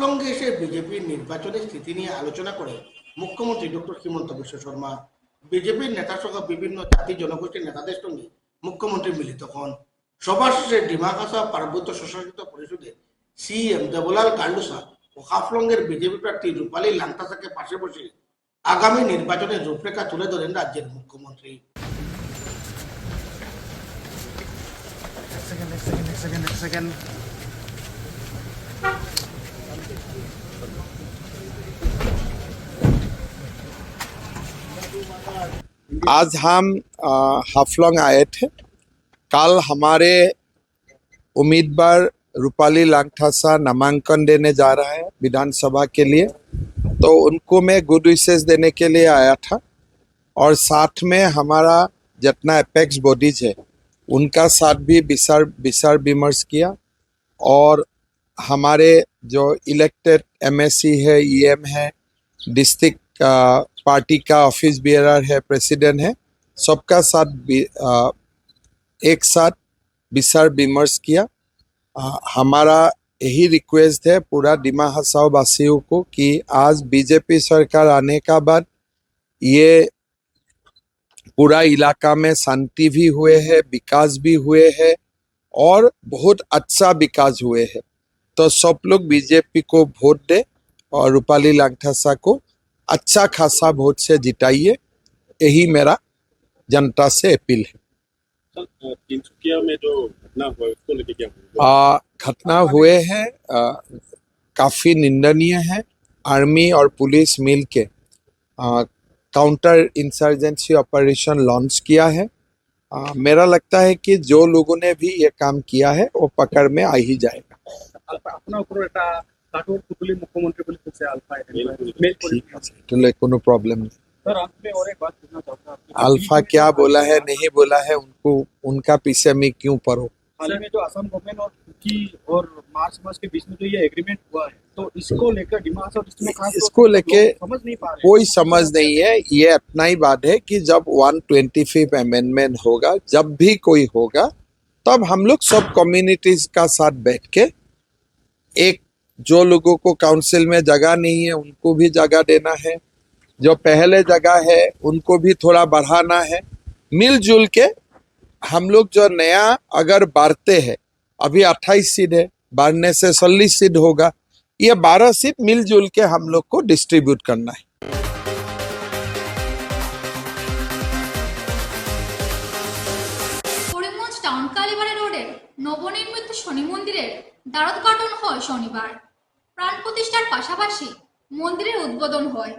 হাফলংয়ে এসে বিজেপির নির্বাচনের স্থিতি নিয়ে আলোচনা করে মুখ্যমন্ত্রী ডক্টর হিমন্ত বিশ্ব শর্মা বিজেপির নেতা সহ বিভিন্ন জাতি জনগোষ্ঠীর নেতাদের সঙ্গে মুখ্যমন্ত্রী মিলিত হন। সভা শেষে ডিমাহাসাও পার্বত্য স্বশাসিত পরিষদের সিএম দেবলাল গান্ডুসা ও হাফলংয়ের বিজেপি প্রার্থী রূপালী লাংটাসাকে পাশে বসে আগামী নির্বাচনের রূপরেখা তুলে ধরেন রাজ্যের মুখ্যমন্ত্রী। आज हम हाफलंग आए थे। कल हमारे उम्मीदवार रूपाली लांगटासा नामांकन देने जा रहा है विधानसभा के लिए, तो उनको मैं गुड विशेस देने के लिए आया था और साथ में हमारा जितना एपेक्स बॉडीज है उनका साथ भी विचार विमर्श किया और हमारे जो इलेक्टेड एमएससी है, ईएम है, डिस्ट्रिक्ट पार्टी का ऑफिस बियरर है, प्रेसिडेंट है, सबका साथ एक साथ विचार विमर्श किया। हमारा यही रिक्वेस्ट है पूरा डिमा हसाओ वासियों को कि आज बीजेपी सरकार आने का बाद ये पूरा इलाका में शांति भी हुए है, विकास भी हुए है और बहुत अच्छा विकास हुए है। तो सब लोग बीजेपी को वोट दे और रूपाली लांगटासा को अच्छा खासा वोट से जिताइए, यही मेरा जनता से अपील है। तिनसुकिया में जो घटना हुआ उसको लेके क्या घटना हुए हैं काफी निंदनीय है। आर्मी और पुलिस मिल के काउंटर इंसर्जेंसी ऑपरेशन लॉन्च किया है। मेरा लगता है कि जो लोगों ने भी ये काम किया है वो पकड़ में आ ही जाएगा। কোনো प्रॉब्लम नहीं। सर आप में और एक बात पूछना चाहता हूं, अल्फा क्या बोला है नहीं बोला है उनको उनका पीछे में क्यों पढ़ो। हाल में जो असम गवर्नमेंट और तुर्की और मार्च मास के बीच में जो ये एग्रीमेंट हुआ है, तो इसको लेकर डिमा हसाओ डिस्ट्रिक्ट में खास इसको लेके समझ नहीं पा रहे। कोई समझ नहीं है। ये अपना ही बात है कि जब 125 अमेंडमेंट होगा, जब भी कोई होगा, तब हम लोग सब कम्युनिटीज का साथ बैठ के एक जो लोगों को काउंसिल में जगह नहीं है उनको भी जगह देना है, जो पहले जगह है उनको भी थोड़ा बढ़ाना है। मिलजुल के हम लोग जो नया अगर बढ़ते हैं, अभी 28 सीट है, बढ़ने से 40 सीट होगा, ये 12 सीट मिलजुल के हम लोग को डिस्ट्रीब्यूट करना है। করিমগঞ্জ টাউন কালীবাড়ি রোডের নবনির্মিত শনি মন্দিরের দ্বারোদ্ঘাটন হয় শনিবার। প্রাণ প্রতিষ্ঠার পাশাপাশি মন্দিরের উদ্বোধন হয়।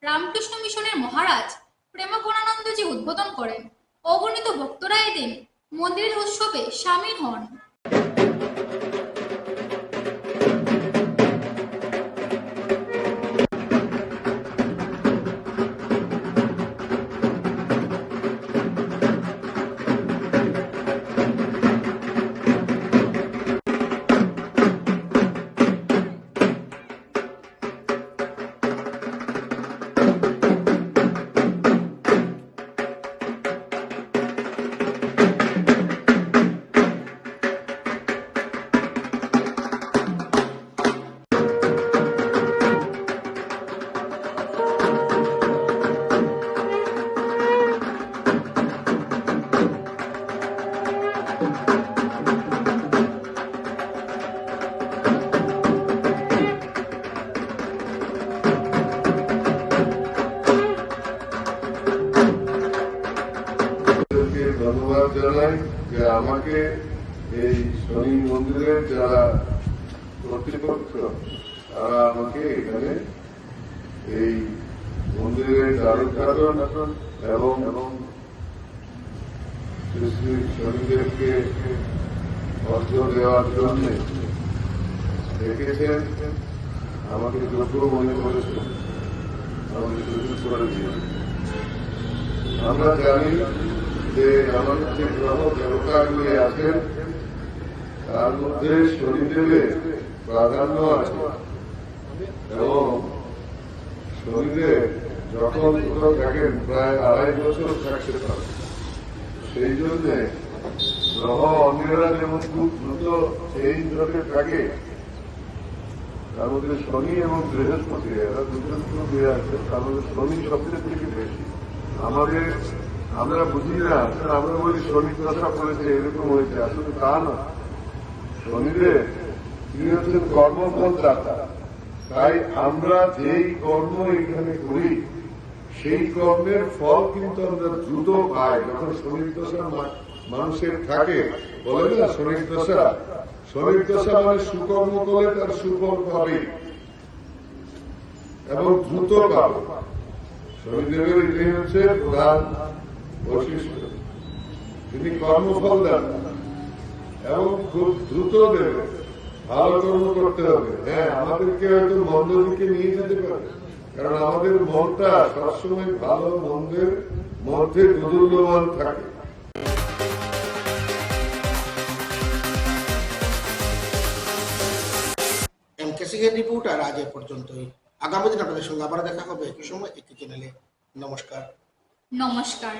রামকৃষ্ণ মিশনের মহারাজ প্রেমাবনানন্দজি উদ্বোধন করেন। অগণিত ভক্তরা এদিন মন্দিরের উৎসবে সামিল হন। ধন্যবাদ জানাই যে আমাকে এই শনি মন্দিরের যারা কর্তৃপক্ষ তারা আমাকে এখানে এই মন্দিরের দ্বারোদ্ঘাটন এবং শ্রী শ্রী শনিদেবকে অর্ঘ্য দেওয়ার জন্য ডেকেছেন, আমাকে যোগ্য মনে করেছেন, আমাকে সুযোগ করে দিয়েছেন। আমরা জানি যে আমাদের যে গ্রহ দেবতাগুলি আছেন তার মধ্যে শনিদেবের প্রাধান্য আছে এবং শনিদেব যখন কোথাও থাকেন প্রায় 2.5 বছর থাকতে পারে। সেই জন্য গ্রহ অন্যেরা যেমন খুব দ্রুত চেঞ্জ হতে থাকে, তার মধ্যে শনি এবং বৃহস্পতি এরা দুটো দিয়ে আছে, তার মধ্যে শনি সবচেয়ে থেকে বেশি। আমরা বুঝি না, আমরা বলি শনি দশা করেছে, এরকম হয়েছে, আসলে তা না। শনিদেব তিনি হচ্ছেন কর্মফল দাতা। তাই আমরা যেই কর্ম এখানে করি সেই কর্মের ফল কিন্তু আমরা দ্রুত পাই। যখন শনির দশা মানুষের থাকে, বলে না শনির দশা মানে সুকর্ম করলে তার সুফল পাবে এবং দ্রুত পাবে। শনিদেবের এটাই হচ্ছে প্রধান বৈশিষ্ট্য, তিনি কর্মফল দেন এবং খুব দ্রুত দেবে। ভালো কর্ম করতে হবে। হ্যাঁ, আমাদেরকে হয়তো মন্দ দিকে নিয়ে যেতে পারে, কারণ আমাদের মনটা সবসময় ভালো মন্দের মধ্যে দোদুল্যমান থাকে। MK সিং এর রিপোর্ট আর আজ এ পর্যন্তই। আগামী দিন আপনাদের সঙ্গে আবার দেখা হবে একই সময় একই চ্যানেলে। নমস্কার। নমস্কার।